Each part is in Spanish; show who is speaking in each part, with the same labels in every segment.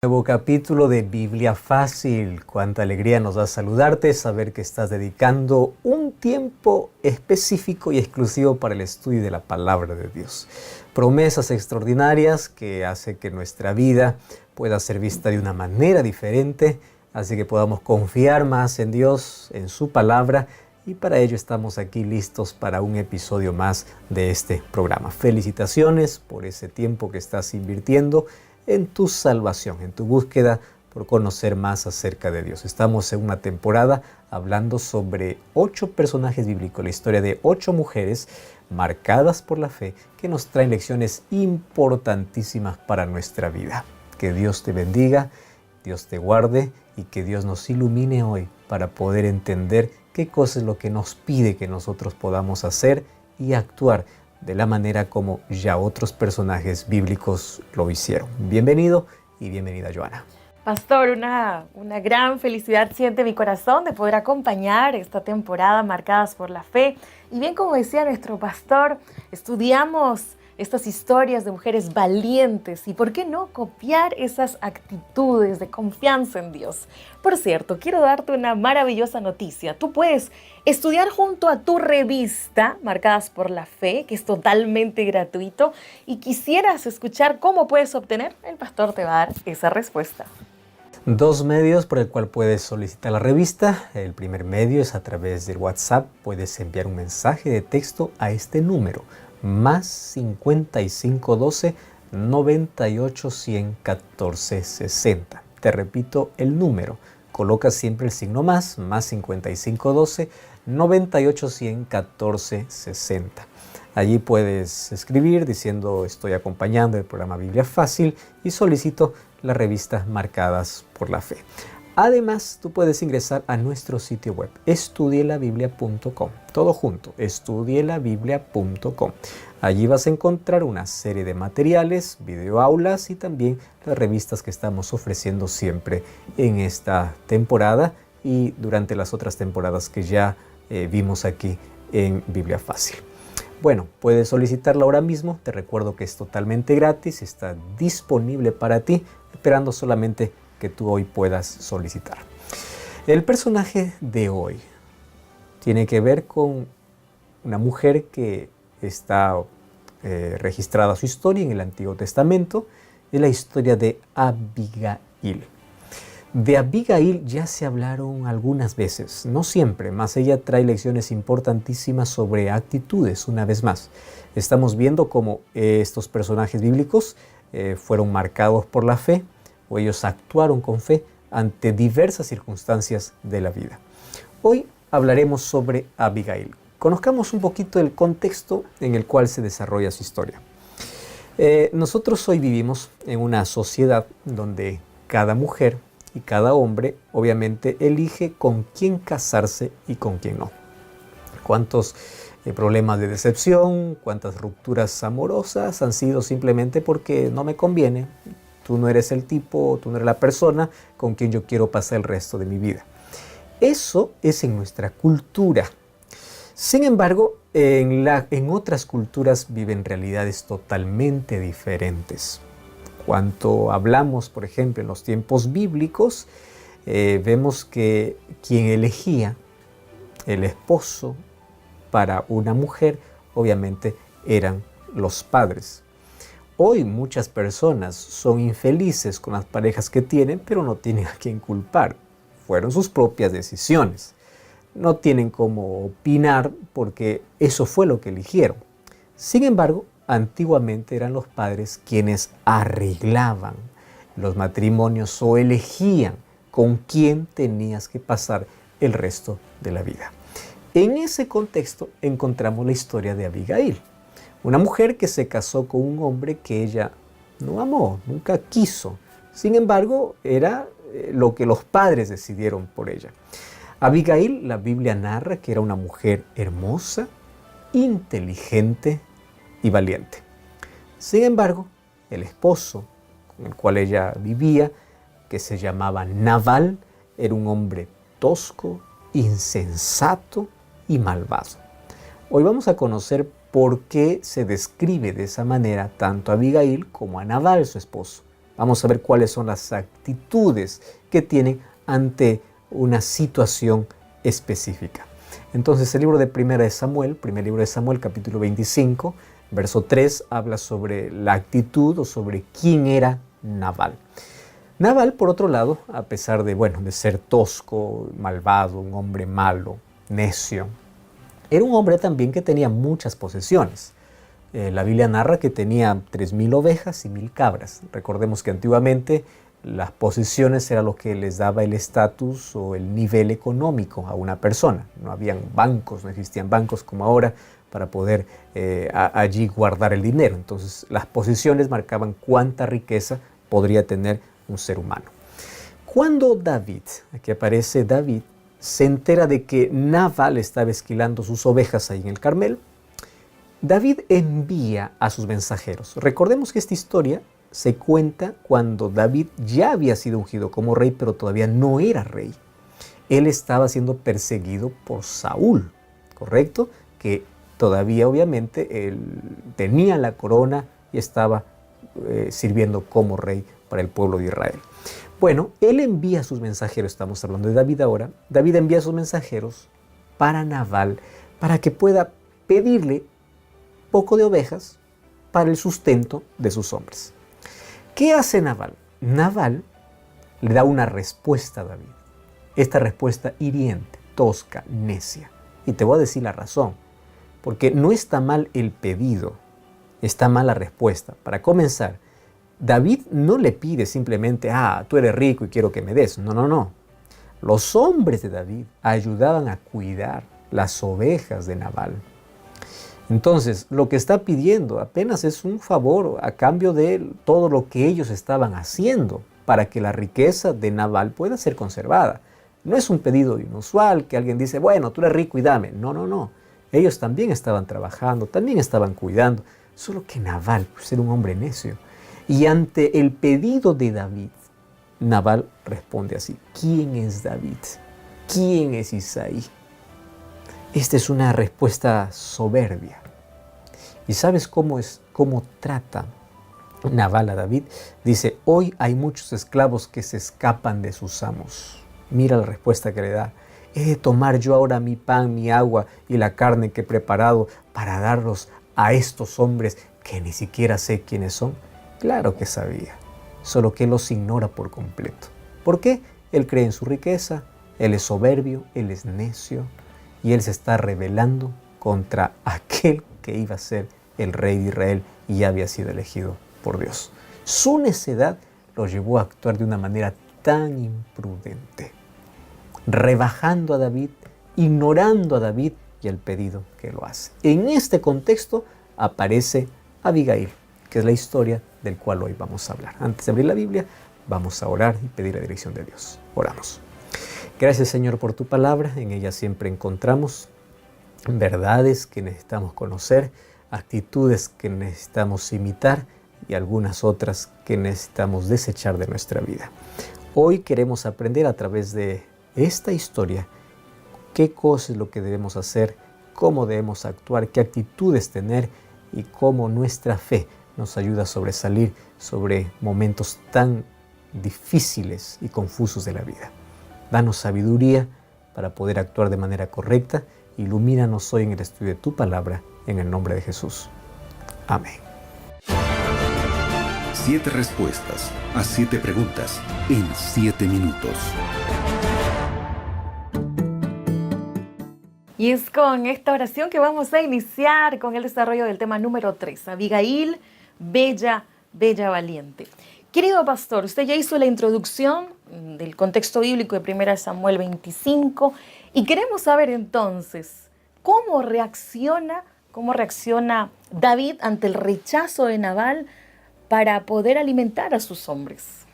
Speaker 1: Nuevo capítulo de Biblia Fácil. Cuánta alegría nos da saludarte, saber que estás dedicando un tiempo específico y exclusivo para el estudio de la palabra de Dios. Promesas extraordinarias que hace que nuestra vida pueda ser vista de una manera diferente, así que podamos confiar más en Dios, en su palabra, y para ello estamos aquí listos para un episodio más de este programa. Felicitaciones por ese tiempo que estás invirtiendo en tu salvación, en tu búsqueda por conocer más acerca de Dios. Estamos en una temporada hablando sobre 8 personajes bíblicos, la historia de 8 mujeres marcadas por la fe que nos traen lecciones importantísimas para nuestra vida. Que Dios te bendiga, Dios te guarde y que Dios nos ilumine hoy para poder entender qué cosa es lo que nos pide que nosotros podamos hacer y actuar de la manera como ya otros personajes bíblicos lo hicieron. Bienvenido y bienvenida, Joana.
Speaker 2: Pastor, una gran felicidad siente mi corazón de poder acompañar esta temporada marcadas por la fe. Y bien, como decía nuestro pastor, estudiamos estas historias de mujeres valientes y por qué no copiar esas actitudes de confianza en Dios. Por cierto, quiero darte una maravillosa noticia. Tú puedes estudiar junto a tu revista Marcadas por la Fe, que es totalmente gratuito, y quisieras escuchar cómo puedes obtener, el pastor te va a dar esa respuesta.
Speaker 1: 2 medios por el cual puedes solicitar la revista. El primer medio es a través del WhatsApp. Puedes enviar un mensaje de texto a este número, más 5512 98 100 14 60. Te repito el número. Coloca siempre el signo más 5512 98 100 14 60. Allí puedes escribir diciendo: estoy acompañando el programa Biblia Fácil y solicito las revistas Marcadas por la Fe. Además, tú puedes ingresar a nuestro sitio web, estudielabiblia.com. Todo junto, estudielabiblia.com. Allí vas a encontrar una serie de materiales, videoaulas y también las revistas que estamos ofreciendo siempre en esta temporada y durante las otras temporadas que ya vimos aquí en Biblia Fácil. Bueno, puedes solicitarla ahora mismo. Te recuerdo que es totalmente gratis, está disponible para ti, esperando solamente que tú hoy puedas solicitar. El personaje de hoy tiene que ver con una mujer que está registrada su historia en el Antiguo Testamento. Es la historia de Abigail. De Abigail ya se hablaron algunas veces, no siempre, mas ella trae lecciones importantísimas sobre actitudes. Una vez más, estamos viendo cómo estos personajes bíblicos fueron marcados por la fe, o ellos actuaron con fe ante diversas circunstancias de la vida. Hoy hablaremos sobre Abigail. Conozcamos un poquito el contexto en el cual se desarrolla su historia. Nosotros hoy vivimos en una sociedad donde cada mujer y cada hombre obviamente elige con quién casarse y con quién no. ¿Cuántos problemas de decepción, cuántas rupturas amorosas han sido simplemente porque no me conviene? Tú no eres el tipo, tú no eres la persona con quien yo quiero pasar el resto de mi vida. Eso es en nuestra cultura. Sin embargo, en otras culturas viven realidades totalmente diferentes. Cuando hablamos, por ejemplo, en los tiempos bíblicos, vemos que quien elegía el esposo para una mujer, obviamente, eran los padres. Hoy muchas personas son infelices con las parejas que tienen, pero no tienen a quién culpar. Fueron sus propias decisiones. No tienen cómo opinar porque eso fue lo que eligieron. Sin embargo, antiguamente eran los padres quienes arreglaban los matrimonios o elegían con quién tenías que pasar el resto de la vida. En ese contexto encontramos la historia de Abigail. Una mujer que se casó con un hombre que ella no amó, nunca quiso. Sin embargo, era lo que los padres decidieron por ella. Abigail, la Biblia narra que era una mujer hermosa, inteligente y valiente. Sin embargo, el esposo con el cual ella vivía, que se llamaba Nabal, era un hombre tosco, insensato y malvado. Hoy vamos a conocer por qué se describe de esa manera tanto a Abigail como a Nabal, su esposo. Vamos a ver cuáles son las actitudes que tienen ante una situación específica. Entonces el libro de Primera de Samuel, primer libro de Samuel, capítulo 25, verso 3, habla sobre la actitud o sobre quién era Nabal. Nabal, por otro lado, a pesar de ser tosco, malvado, un hombre malo, necio, era un hombre también que tenía muchas posesiones. La Biblia narra que tenía 3,000 ovejas y 1,000 cabras. Recordemos que antiguamente las posesiones era lo que les daba el estatus o el nivel económico a una persona. No habían bancos, no existían bancos como ahora para poder allí guardar el dinero. Entonces las posesiones marcaban cuánta riqueza podría tener un ser humano. Cuando David, aquí aparece David, se entera de que Nabal estaba esquilando sus ovejas ahí en el Carmel, David envía a sus mensajeros. Recordemos que esta historia se cuenta cuando David ya había sido ungido como rey, pero todavía no era rey. Él estaba siendo perseguido por Saúl, ¿correcto? Que todavía obviamente él tenía la corona y estaba sirviendo como rey para el pueblo de Israel. Bueno, él envía a sus mensajeros, estamos hablando de David ahora, David envía a sus mensajeros para Nabal, para que pueda pedirle poco de ovejas para el sustento de sus hombres. ¿Qué hace Nabal? Nabal le da una respuesta a David. Esta respuesta hiriente, tosca, necia. Y te voy a decir la razón. Porque no está mal el pedido, está mal la respuesta. Para comenzar, David no le pide simplemente, tú eres rico y quiero que me des. No, no, no. Los hombres de David ayudaban a cuidar las ovejas de Nabal. Entonces, lo que está pidiendo apenas es un favor a cambio de todo lo que ellos estaban haciendo para que la riqueza de Nabal pueda ser conservada. No es un pedido inusual que alguien dice, bueno, tú eres rico y dame. No, no, no. Ellos también estaban trabajando, también estaban cuidando. Solo que Nabal, pues, era un hombre necio. Y ante el pedido de David, Nabal responde así, ¿quién es David? ¿Quién es Isaí? Esta es una respuesta soberbia. ¿Y sabes cómo trata Nabal a David? Dice, hoy hay muchos esclavos que se escapan de sus amos. Mira la respuesta que le da. ¿He de tomar yo ahora mi pan, mi agua y la carne que he preparado para darlos a estos hombres que ni siquiera sé quiénes son? Claro que sabía, solo que él los ignora por completo. ¿Por qué? Él cree en su riqueza, él es soberbio, él es necio y él se está rebelando contra aquel que iba a ser el rey de Israel y ya había sido elegido por Dios. Su necedad lo llevó a actuar de una manera tan imprudente, rebajando a David, ignorando a David y el pedido que lo hace. En este contexto aparece Abigail, que es la historia del cual hoy vamos a hablar. Antes de abrir la Biblia, vamos a orar y pedir la dirección de Dios. Oramos. Gracias, Señor, por tu palabra. En ella siempre encontramos verdades que necesitamos conocer, actitudes que necesitamos imitar y algunas otras que necesitamos desechar de nuestra vida. Hoy queremos aprender a través de esta historia qué cosa es lo que debemos hacer, cómo debemos actuar, qué actitudes tener y cómo nuestra fe nos ayuda a sobresalir sobre momentos tan difíciles y confusos de la vida. Danos sabiduría para poder actuar de manera correcta. Ilumínanos hoy en el estudio de tu palabra, en el nombre de Jesús. Amén.
Speaker 3: 7 respuestas a 7 preguntas en 7 minutos.
Speaker 2: Y es con esta oración que vamos a iniciar con el desarrollo del tema número 3, Abigail, bella, bella valiente. Querido pastor, usted ya hizo la introducción del contexto bíblico de 1 Samuel 25 y queremos saber entonces cómo reacciona David ante el rechazo de Nabal para poder alimentar a sus hombres.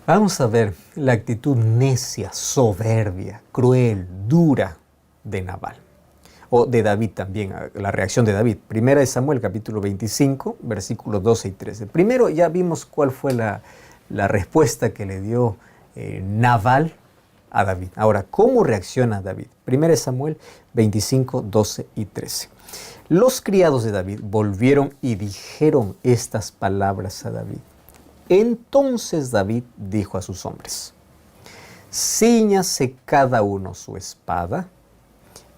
Speaker 1: Vamos a ver la actitud necia, soberbia, cruel, dura de Nabal. O de David también, la reacción de David. Primera de Samuel, capítulo 25, versículos 12 y 13. Primero ya vimos cuál fue la respuesta que le dio Nabal a David. Ahora, ¿cómo reacciona David? Primera de Samuel 25, 12 y 13. Los criados de David volvieron y dijeron estas palabras a David. Entonces David dijo a sus hombres: cíñase cada uno su espada.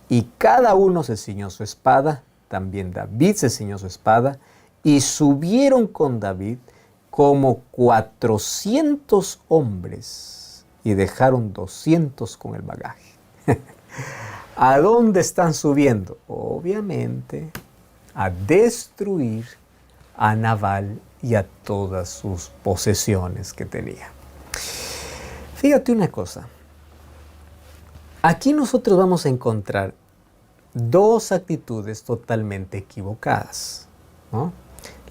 Speaker 1: Y cada uno se ciñó su espada, también David se ciñó su espada, y subieron con David como 400 hombres y dejaron 200 con el bagaje. ¿A dónde están subiendo? Obviamente a destruir a Nabal y a todas sus posesiones que tenía. Fíjate una cosa. Aquí nosotros vamos a encontrar dos actitudes totalmente equivocadas, ¿no?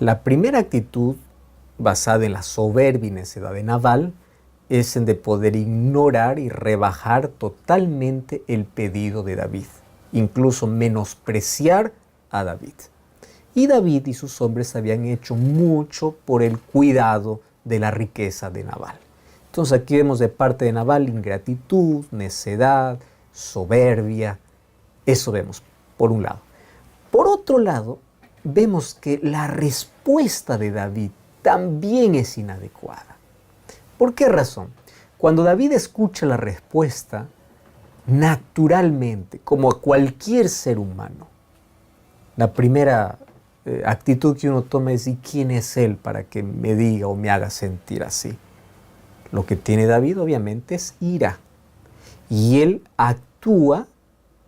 Speaker 1: La primera actitud, basada en la soberbia y necedad de Nabal, es en de poder ignorar y rebajar totalmente el pedido de David, incluso menospreciar a David. Y David y sus hombres habían hecho mucho por el cuidado de la riqueza de Nabal. Entonces aquí vemos de parte de Nabal ingratitud, necedad, soberbia. Eso vemos, por un lado. Por otro lado, vemos que la respuesta de David también es inadecuada. ¿Por qué razón? Cuando David escucha la respuesta, naturalmente, como a cualquier ser humano, la primera actitud que uno toma es: ¿y quién es él para que me diga o me haga sentir así? Lo que tiene David obviamente es ira. Y él actúa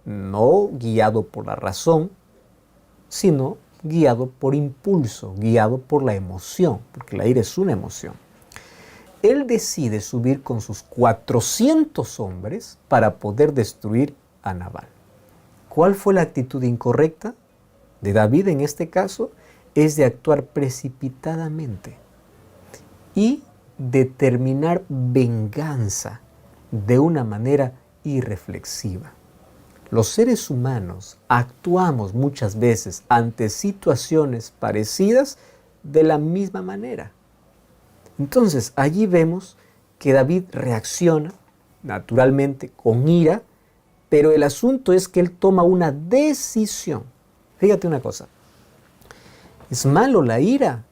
Speaker 1: no guiado por la razón, sino guiado por impulso, guiado por la emoción, porque la ira es una emoción. Él decide subir con sus 400 hombres para poder destruir a Nabal. ¿Cuál fue la actitud incorrecta de David en este caso? Es de actuar precipitadamente y determinar venganza de una manera irreflexiva. Los seres humanos actuamos muchas veces ante situaciones parecidas de la misma manera. Entonces, allí vemos que David reacciona naturalmente con ira, pero el asunto es que él toma una decisión. Fíjate una cosa, ¿es malo la ira?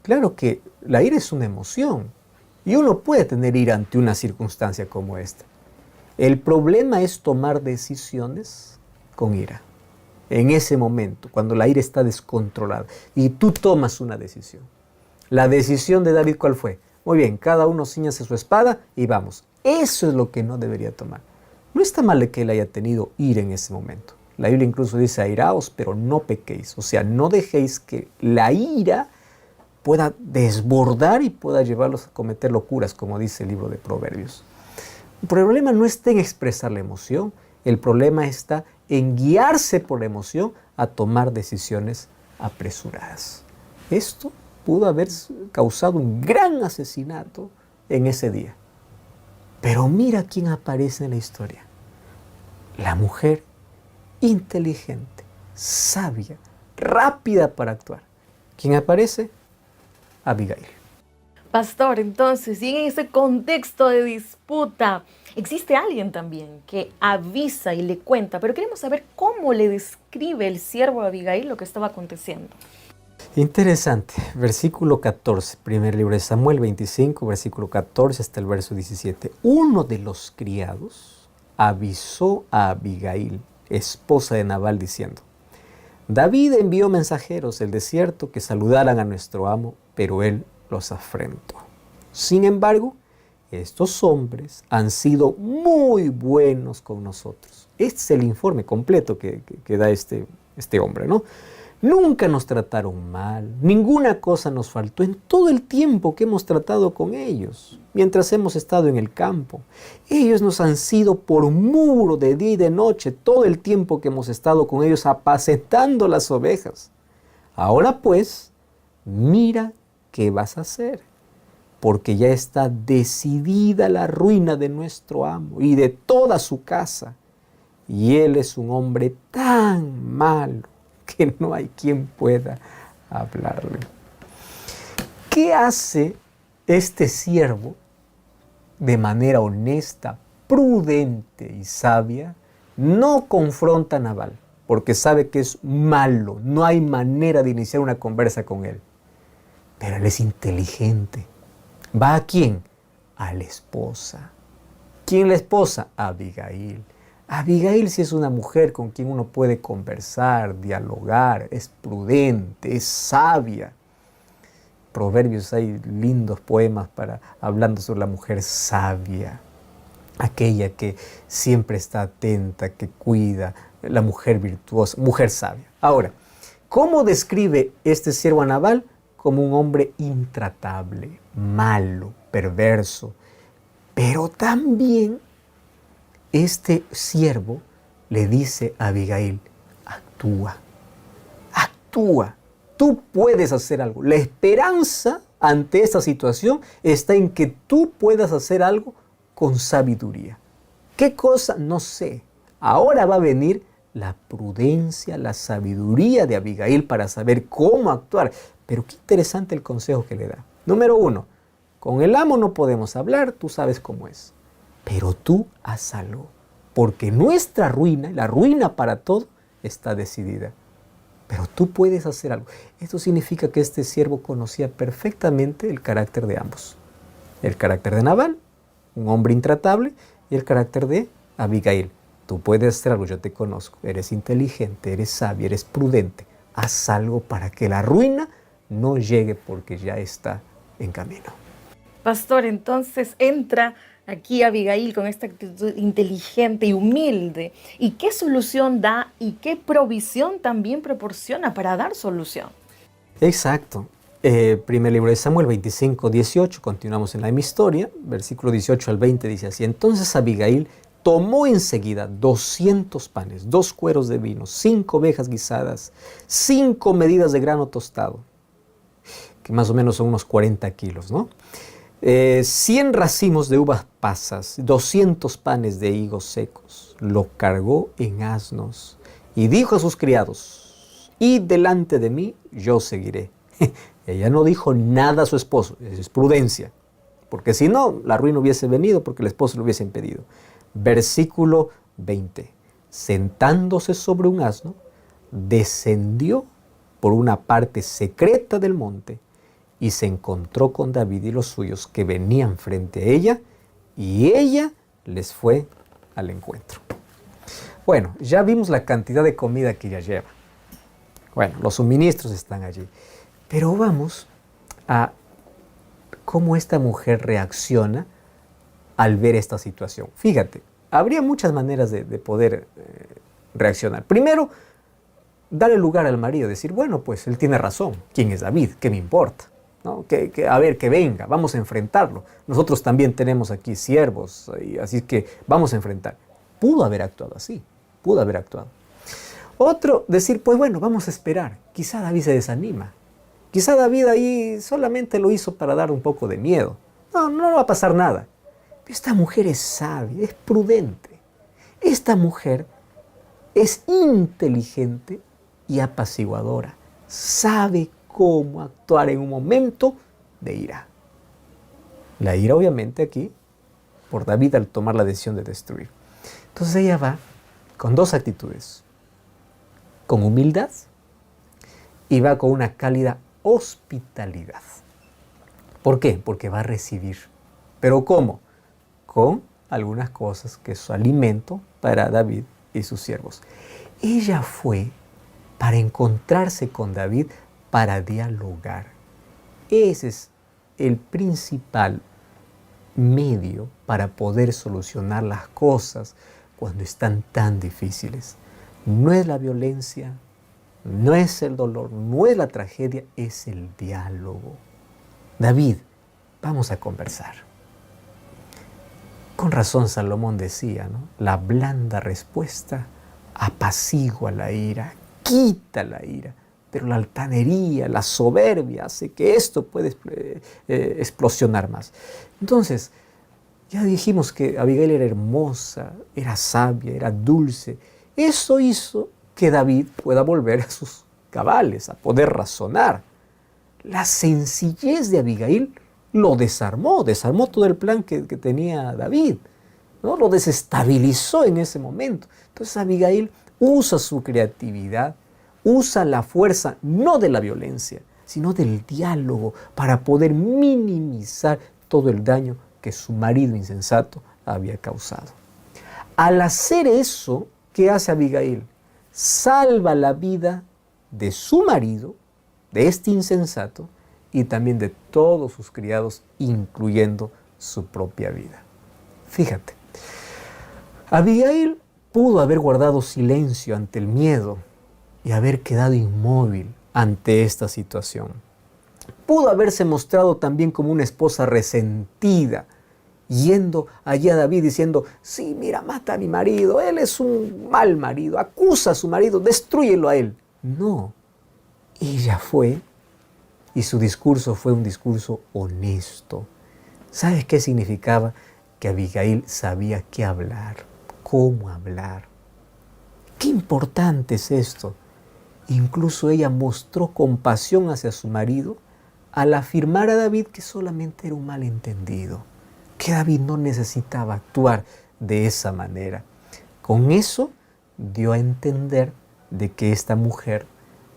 Speaker 1: Claro que la ira es una emoción y uno puede tener ira ante una circunstancia como esta. El problema es tomar decisiones con ira. En ese momento, cuando la ira está descontrolada y tú tomas una decisión. La decisión de David, ¿cuál fue? Muy bien, cada uno cíñase su espada y vamos. Eso es lo que no debería tomar. No está mal de que él haya tenido ira en ese momento. La Biblia incluso dice: airaos, pero no pequéis. O sea, no dejéis que la ira pueda desbordar y pueda llevarlos a cometer locuras, como dice el libro de Proverbios. El problema no está en expresar la emoción, el problema está en guiarse por la emoción a tomar decisiones apresuradas. Esto pudo haber causado un gran asesinato en ese día. Pero mira quién aparece en la historia. La mujer inteligente, sabia, rápida para actuar. ¿Quién aparece? Abigail.
Speaker 2: Pastor, entonces, y en ese contexto de disputa, existe alguien también que avisa y le cuenta, pero queremos saber cómo le describe el siervo de Abigail lo que estaba aconteciendo.
Speaker 1: Interesante. Versículo 14, primer libro de Samuel 25, versículo 14 hasta el verso 17. Uno de los criados avisó a Abigail, esposa de Nabal, diciendo: David envió mensajeros del desierto que saludaran a nuestro amo, pero él los afrentó. Sin embargo, estos hombres han sido muy buenos con nosotros. Este es el informe completo que da este hombre, ¿no? Nunca nos trataron mal, ninguna cosa nos faltó en todo el tiempo que hemos tratado con ellos, mientras hemos estado en el campo. Ellos nos han sido por muro de día y de noche todo el tiempo que hemos estado con ellos apacentando las ovejas. Ahora pues, mira qué vas a hacer, porque ya está decidida la ruina de nuestro amo y de toda su casa, y él es un hombre tan malo que no hay quien pueda hablarle. ¿Qué hace este siervo de manera honesta, prudente y sabia? No confronta a Nabal, porque sabe que es malo, no hay manera de iniciar una conversa con él. Pero él es inteligente, ¿Va a quién? A la esposa. ¿Quién es la esposa? Abigail. Abigail sí es una mujer con quien uno puede conversar, dialogar, es prudente, es sabia. Proverbios, hay lindos poemas hablando sobre la mujer sabia, aquella que siempre está atenta, que cuida, la mujer virtuosa, mujer sabia. Ahora, ¿cómo describe este siervo a Nabal? Como un hombre intratable, malo, perverso. Pero también este siervo le dice a Abigail, actúa, actúa, tú puedes hacer algo. La esperanza ante esta situación está en que tú puedas hacer algo con sabiduría. ¿Qué cosa? No sé. Ahora va a venir la prudencia, la sabiduría de Abigail para saber cómo actuar. Pero qué interesante el consejo que le da. Número 1, con el amo no podemos hablar, tú sabes cómo es. Pero tú haz algo, porque nuestra ruina, la ruina para todo, está decidida. Pero tú puedes hacer algo. Esto significa que este siervo conocía perfectamente el carácter de ambos. El carácter de Nabal, un hombre intratable, y el carácter de Abigail. Tú puedes hacer algo, yo te conozco, eres inteligente, eres sabio, eres prudente. Haz algo para que la ruina no llegue porque ya está en camino.
Speaker 2: Pastor, entonces entra aquí Abigail con esta actitud inteligente y humilde. ¿Y qué solución da y qué provisión también proporciona para dar solución?
Speaker 1: Exacto. Primer libro de Samuel 25, 18, continuamos en la misma historia, versículo 18 al 20 dice así: entonces Abigail tomó enseguida 200 panes, 2 cueros de vino, 5 ovejas guisadas, 5 medidas de grano tostado, que más o menos son unos 40 kilos, ¿no? 100 racimos de uvas pasas, 200 panes de higos secos. Lo cargó en asnos y dijo a sus criados: id delante de mí, yo seguiré. Ella no dijo nada a su esposo, es prudencia, porque si no, la ruina hubiese venido porque el esposo lo hubiese impedido. Versículo 20. Sentándose sobre un asno, descendió por una parte secreta del monte y se encontró con David y los suyos que venían frente a ella, y ella les fue al encuentro. Bueno, ya vimos la cantidad de comida que ella lleva. Bueno, los suministros están allí. Pero vamos a cómo esta mujer reacciona al ver esta situación. Fíjate, habría muchas maneras de poder reaccionar. Primero, darle lugar al marido, decir, bueno, pues él tiene razón. ¿Quién es David? ¿Qué me importa? ¿No? A ver, que venga, vamos a enfrentarlo. Nosotros también tenemos aquí siervos, así que vamos a enfrentar. Pudo haber actuado así, pudo haber actuado. Otro, decir, pues bueno, vamos a esperar. Quizá David se desanima. Quizá David ahí solamente lo hizo para dar un poco de miedo. No va a pasar nada. Pero esta mujer es sabia, es prudente. Esta mujer es inteligente y apaciguadora. Sabe cómo actuar en un momento de ira. La ira obviamente aquí por David al tomar la decisión de destruir. Entonces ella va con 2 actitudes. Con humildad y va con una cálida hospitalidad. ¿Por qué? Porque va a recibir. ¿Pero cómo? Con algunas cosas que es su alimento para David y sus siervos. Ella fue para encontrarse con David, para dialogar. Ese es el principal medio para poder solucionar las cosas cuando están tan difíciles. No es la violencia, no es el dolor, no es la tragedia, es el diálogo. David, vamos a conversar. Con razón Salomón decía, ¿no? La blanda respuesta apacigua la ira, quita la ira, pero la altanería, la soberbia hace que esto pueda explosionar más. Entonces, ya dijimos que Abigail era hermosa, era sabia, era dulce. Eso hizo que David pueda volver a sus cabales, a poder razonar. La sencillez de Abigail lo desarmó todo el plan que tenía David, ¿no? Lo desestabilizó en ese momento. Entonces Abigail usa su creatividad, usa la fuerza no de la violencia, sino del diálogo para poder minimizar todo el daño que su marido insensato había causado. Al hacer eso, ¿qué hace Abigail? Salva la vida de su marido, de este insensato, y también de todos sus criados, incluyendo su propia vida. Fíjate, Abigail pudo haber guardado silencio ante el miedo y haber quedado inmóvil ante esta situación. Pudo haberse mostrado también como una esposa resentida, yendo allá a David diciendo, sí, mira, mata a mi marido, él es un mal marido, acusa a su marido, destrúyelo a él. No, ella fue, y su discurso fue un discurso honesto. ¿Sabes qué significaba? Que Abigail sabía qué hablar, cómo hablar. Qué importante es esto. Incluso ella mostró compasión hacia su marido al afirmar a David que solamente era un malentendido, que David no necesitaba actuar de esa manera. Con eso dio a entender de que esta mujer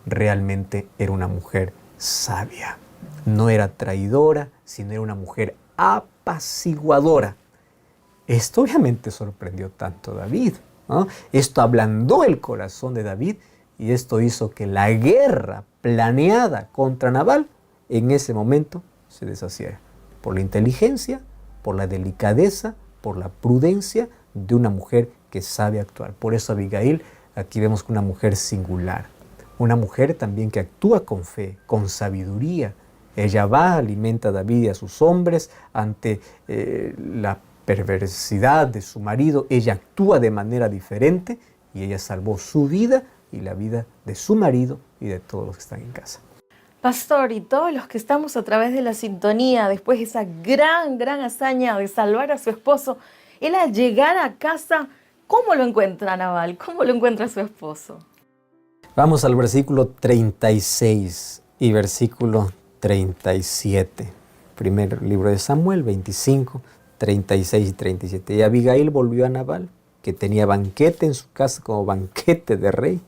Speaker 1: realmente era una mujer sabia. No era traidora, sino era una mujer apaciguadora. Esto obviamente sorprendió tanto a David, ¿no? Esto ablandó el corazón de David y esto hizo que la guerra planeada contra Nabal en ese momento se deshaciera. Por la inteligencia, por la delicadeza, por la prudencia de una mujer que sabe actuar. Por eso Abigail, aquí vemos que una mujer singular. Una mujer también que actúa con fe, con sabiduría. Ella va, alimenta a David y a sus hombres ante la perversidad de su marido. Ella actúa de manera diferente y ella salvó su vida y la vida de su marido y de todos los que están en casa.
Speaker 2: Pastor, y todos los que estamos a través de la sintonía, después de esa gran hazaña de salvar a su esposo, él al llegar a casa, ¿cómo lo encuentra Nabal? ¿Cómo lo encuentra su esposo?
Speaker 1: Vamos al versículo 36 y versículo 37. Primer libro de Samuel, 25, 36 y 37. Y Abigail volvió a Nabal, que tenía banquete en su casa como banquete de rey.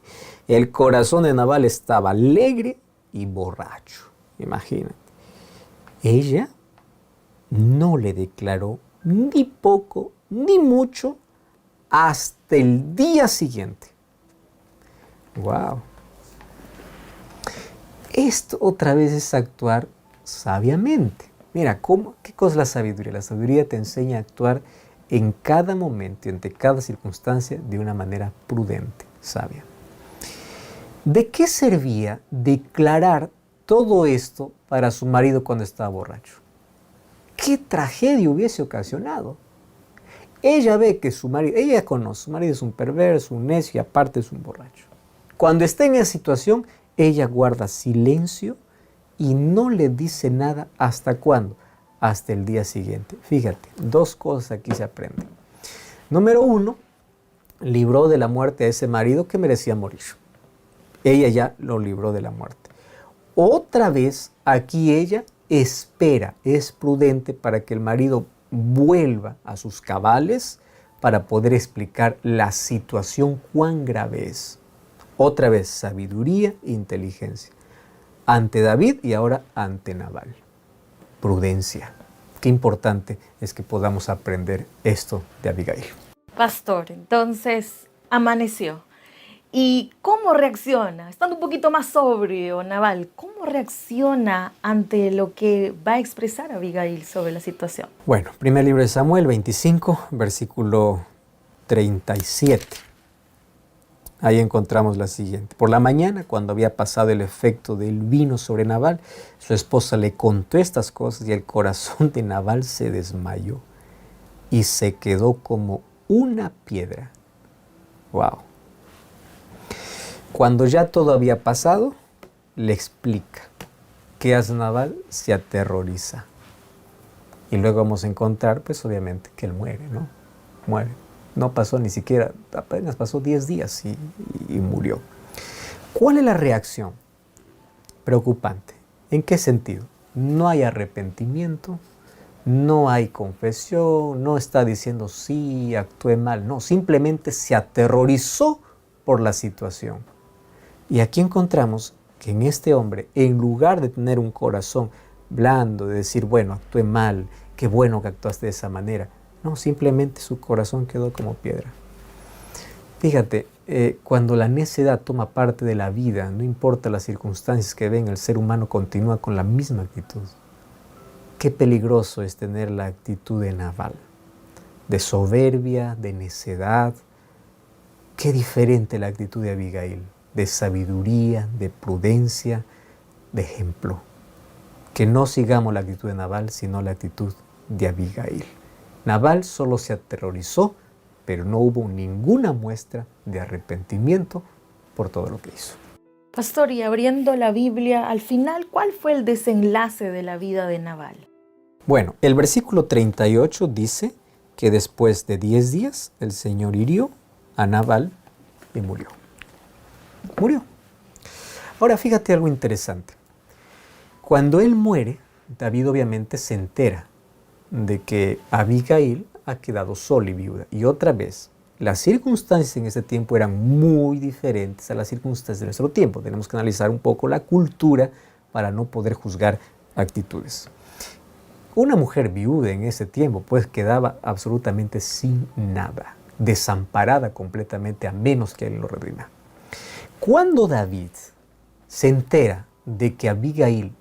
Speaker 1: El corazón de Nabal estaba alegre y borracho. Imagínate. Ella no le declaró ni poco ni mucho hasta el día siguiente. ¡Wow! Esto otra vez es actuar sabiamente. Mira, ¿qué cosa es la sabiduría? La sabiduría te enseña a actuar en cada momento y ante cada circunstancia de una manera prudente, sabia. ¿De qué servía declarar todo esto para su marido cuando estaba borracho? ¿Qué tragedia hubiese ocasionado? Ella ve que ella conoce, su marido es un perverso, un necio y aparte es un borracho. Cuando está en esa situación, ella guarda silencio y no le dice nada. ¿Hasta cuándo? Hasta el día siguiente. Fíjate, dos cosas aquí se aprenden. Número uno, libró de la muerte a ese marido que merecía morir. Ella ya lo libró de la muerte. Otra vez, aquí ella espera, es prudente para que el marido vuelva a sus cabales para poder explicar la situación cuán grave es. Otra vez, sabiduría e inteligencia. Ante David y ahora ante Nabal. Prudencia. Qué importante es que podamos aprender esto de Abigail.
Speaker 2: Pastor, entonces amaneció. ¿Y cómo reacciona? Estando un poquito más sobrio, Nabal, ¿cómo reacciona ante lo que va a expresar Abigail sobre la situación?
Speaker 1: Bueno, primer libro de Samuel, 25, versículo 37. Ahí encontramos la siguiente. Por la mañana, cuando había pasado el efecto del vino sobre Nabal, su esposa le contó estas cosas y el corazón de Nabal se desmayó y se quedó como una piedra. ¡Wow! Cuando ya todo había pasado, le explica. ¿Qué hace Nabal? Se aterroriza. Y luego vamos a encontrar, pues obviamente, que él muere, ¿no? Muere. No pasó ni siquiera, apenas pasó 10 días y murió. ¿Cuál es la reacción? Preocupante. ¿En qué sentido? No hay arrepentimiento, no hay confesión, no está diciendo sí, actué mal. No, simplemente se aterrorizó por la situación. Y aquí encontramos que en este hombre, en lugar de tener un corazón blando, de decir, bueno, actué mal, qué bueno que actuaste de esa manera. No, simplemente su corazón quedó como piedra. Fíjate, cuando la necedad toma parte de la vida, no importa las circunstancias que ven, el ser humano continúa con la misma actitud. Qué peligroso es tener la actitud de Nabal, de soberbia, de necedad. Qué diferente la actitud de Abigail, de sabiduría, de prudencia, de ejemplo. Que no sigamos la actitud de Nabal, sino la actitud de Abigail. Nabal solo se aterrorizó, pero no hubo ninguna muestra de arrepentimiento por todo lo que hizo.
Speaker 2: Pastor, y abriendo la Biblia, al final, ¿cuál fue el desenlace de la vida de Nabal?
Speaker 1: Bueno, el versículo 38 dice que después de 10 días el Señor hirió a Nabal y murió. Murió. Ahora fíjate algo interesante. Cuando él muere, David obviamente se entera de que Abigail ha quedado sola y viuda. Y otra vez, las circunstancias en ese tiempo eran muy diferentes a las circunstancias de nuestro tiempo. Tenemos que analizar un poco la cultura para no poder juzgar actitudes. Una mujer viuda en ese tiempo pues quedaba absolutamente sin nada, desamparada completamente a menos que él lo redima. Cuando David se entera de que Abigail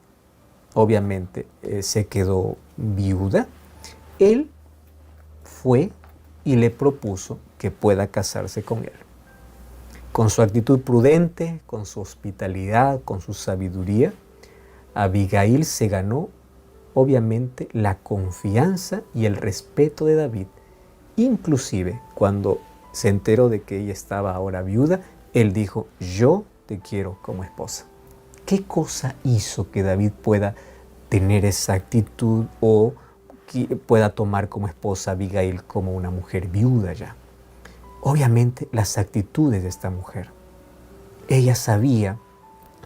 Speaker 1: obviamente se quedó viuda, él fue y le propuso que pueda casarse con él. Con su actitud prudente, con su hospitalidad, con su sabiduría, Abigail se ganó obviamente la confianza y el respeto de David. Inclusive cuando se enteró de que ella estaba ahora viuda, él dijo: yo te quiero como esposa. ¿Qué cosa hizo que David pueda tener esa actitud o que pueda tomar como esposa a Abigail como una mujer viuda ya? Obviamente las actitudes de esta mujer. Ella sabía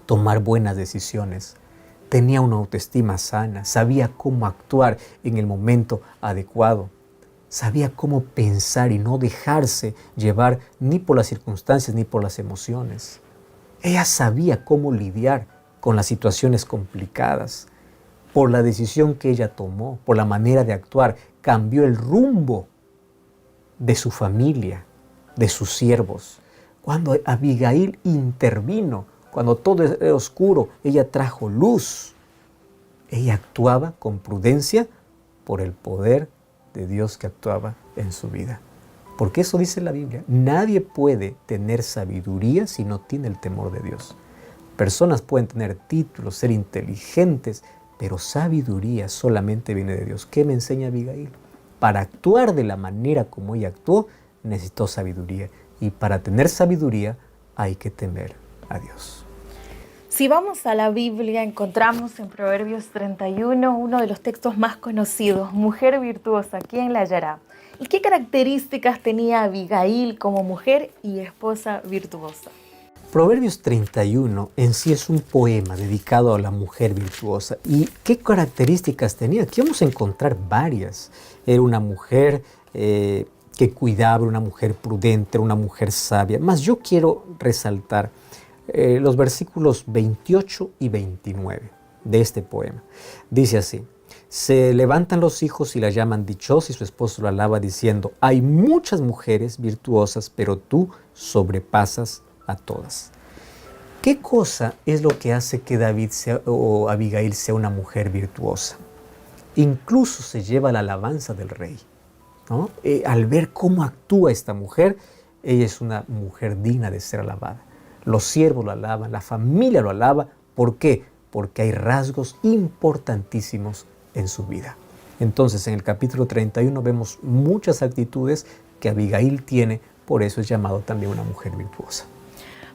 Speaker 1: tomar buenas decisiones, tenía una autoestima sana, sabía cómo actuar en el momento adecuado, sabía cómo pensar y no dejarse llevar ni por las circunstancias ni por las emociones. Ella sabía cómo lidiar con las situaciones complicadas. Por la decisión que ella tomó, por la manera de actuar, cambió el rumbo de su familia, de sus siervos. Cuando Abigail intervino, cuando todo era oscuro, ella trajo luz. Ella actuaba con prudencia por el poder de Dios que actuaba en su vida. Porque eso dice la Biblia. Nadie puede tener sabiduría si no tiene el temor de Dios. Personas pueden tener títulos, ser inteligentes, pero sabiduría solamente viene de Dios. ¿Qué me enseña Abigail? Para actuar de la manera como ella actuó, necesitó sabiduría. Y para tener sabiduría hay que temer a Dios.
Speaker 2: Si vamos a la Biblia, encontramos en Proverbios 31 uno de los textos más conocidos: mujer virtuosa, ¿quién la hallará? ¿Y qué características tenía Abigail como mujer y esposa virtuosa?
Speaker 1: Proverbios 31 en sí es un poema dedicado a la mujer virtuosa. ¿Y qué características tenía? Aquí vamos a encontrar varias. Era una mujer que cuidaba, una mujer prudente, una mujer sabia. Más yo quiero resaltar los versículos 28 y 29 de este poema. Dice así: se levantan los hijos y la llaman dichosa, y su esposo la alaba diciendo: hay muchas mujeres virtuosas, pero tú sobrepasas a todas. ¿Qué cosa es lo que hace que David o Abigail sea una mujer virtuosa? Incluso se lleva la alabanza del rey, ¿no? Al ver cómo actúa esta mujer, ella es una mujer digna de ser alabada. Los siervos lo alaban, la familia lo alaba. ¿Por qué? Porque hay rasgos importantísimos en su vida. Entonces, en el capítulo 31 vemos muchas actitudes que Abigail tiene, por eso es llamado también una mujer virtuosa.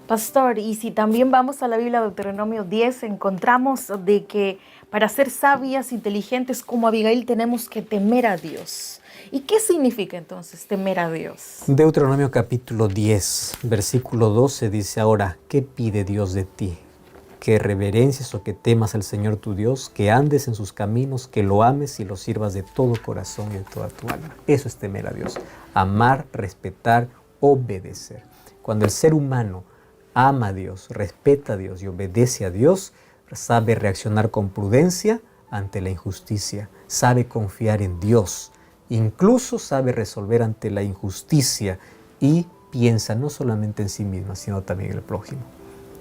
Speaker 2: Pastor, y si también vamos a la Biblia, Deuteronomio 10, encontramos de que para ser sabias, inteligentes como Abigail, tenemos que temer a Dios. ¿Y qué significa entonces temer a Dios?
Speaker 1: Deuteronomio capítulo 10, versículo 12 dice: ahora, ¿qué pide Dios de ti? Que reverencies o que temas al Señor tu Dios, que andes en sus caminos, que lo ames y lo sirvas de todo corazón y de toda tu alma. Eso es temer a Dios. Amar, respetar, obedecer. Cuando el ser humano ama a Dios, respeta a Dios y obedece a Dios, sabe reaccionar con prudencia ante la injusticia, sabe confiar en Dios, incluso sabe resolver ante la injusticia y piensa no solamente en sí misma, sino también en el prójimo.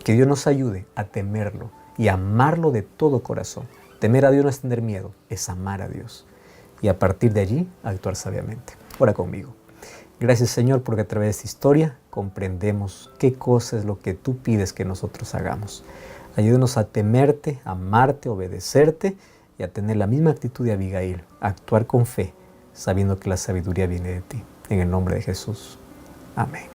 Speaker 1: Que Dios nos ayude a temerlo y amarlo de todo corazón. Temer a Dios no es tener miedo, es amar a Dios. Y a partir de allí, actuar sabiamente. Ora conmigo. Gracias, Señor, porque a través de esta historia comprendemos qué cosa es lo que tú pides que nosotros hagamos. Ayúdanos a temerte, a amarte, a obedecerte y a tener la misma actitud de Abigail, a actuar con fe, sabiendo que la sabiduría viene de ti. En el nombre de Jesús. Amén.